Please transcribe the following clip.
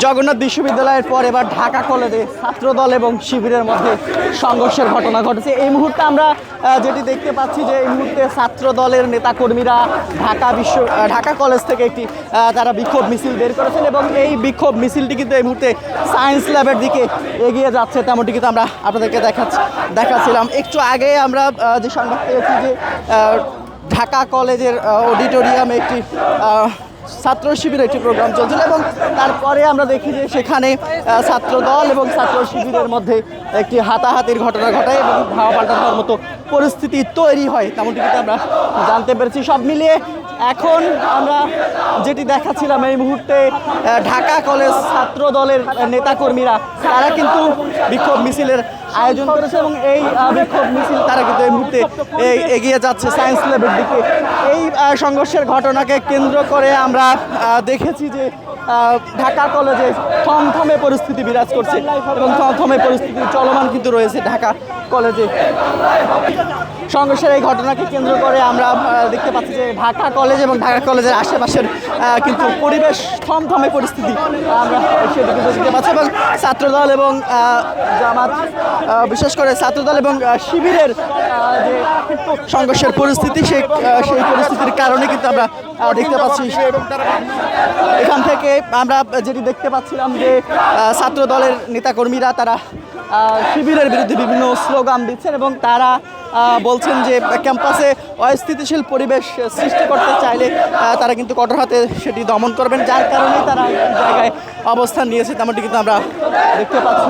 জগন্নাথ বিশ্ববিদ্যালয়ের পর এবার ঢাকা কলেজে ছাত্রদল এবং শিবিরের মধ্যে সংঘর্ষের ঘটনা ঘটেছে। এই মুহূর্তে আমরা যেটি দেখতে পাচ্ছি যে এই মুহূর্তে ছাত্রদলের নেতাকর্মীরা ঢাকা কলেজ থেকে একটি তারা বিক্ষোভ মিছিল বের করেছেন এবং এই বিক্ষোভ মিছিলটি কিন্তু এই মুহূর্তে সায়েন্স ল্যাবের দিকে এগিয়ে যাচ্ছে, তেমনটি কিন্তু আমরা আপনাদেরকে দেখাচ্ছিলাম। একটু আগে আমরা যে সংবাদ পেয়েছি যে ঢাকা কলেজের অডিটোরিয়ামে একটি ছাত্র শিবিরের একটি প্রোগ্রাম চলছিল এবং তারপরে আমরা দেখি যে সেখানে ছাত্রদল এবং ছাত্র শিবিরের মধ্যে একটি হাতাহাতির ঘটনা ঘটায় এবং ধাওয়া পাল্টানোর মতো পরিস্থিতি তৈরি হয়, তেমনটি কিন্তু আমরা জানতে পেরেছি। সব মিলিয়ে এখন আমরা যেটি দেখাচ্ছিলাম এই মুহূর্তে ঢাকা কলেজ ছাত্র দলের নেতাকর্মীরা তারা কিন্তু বিক্ষোভ মিছিলের আয়োজন করেছে এবং এই বিক্ষোভ মিছিল তারা কিন্তু এই মুহূর্তে এগিয়ে যাচ্ছে সায়েন্স ল্যাবের দিকে। এই সংঘর্ষের ঘটনাকে কেন্দ্র করে আমরা দেখেছি যে ঢাকা কলেজে থমথমে পরিস্থিতি বিরাজ করছে এবং থমথমে পরিস্থিতি চলমান কিন্তু রয়েছে ঢাকা কলেজে। সংঘর্ষের এই ঘটনাকে কেন্দ্র করে আমরা দেখতে পাচ্ছি যে ঢাকা কলেজ এবং ঢাকা কলেজের আশেপাশের কিন্তু পরিবেশ থমথমে পরিস্থিতি আমরা সেটা কিন্তু দেখতে পাচ্ছি এবং ছাত্রদল এবং জামাত বিশেষ করে ছাত্রদল এবং শিবিরের যে সংঘর্ষের পরিস্থিতি সেই পরিস্থিতির কারণে কিন্তু আমরা দেখতে পাচ্ছি। এখান থেকে আমরা যেটি দেখতে পাচ্ছিলাম যে ছাত্রদলের নেতাকর্মীরা তারা শিবিরের বিরুদ্ধে বিভিন্ন স্লোগান দিচ্ছেন এবং তারা বলছেন যে ক্যাম্পাসে অস্থিতিশীল পরিবেশ সৃষ্টি করতে চাইলে তারা কিন্তু কঠোর হাতে সেটি দমন করবেন, যার কারণেই তারা জায়গায় অবস্থান নিয়েছে, তেমনটি কিন্তু আমরা দেখতে পাচ্ছি।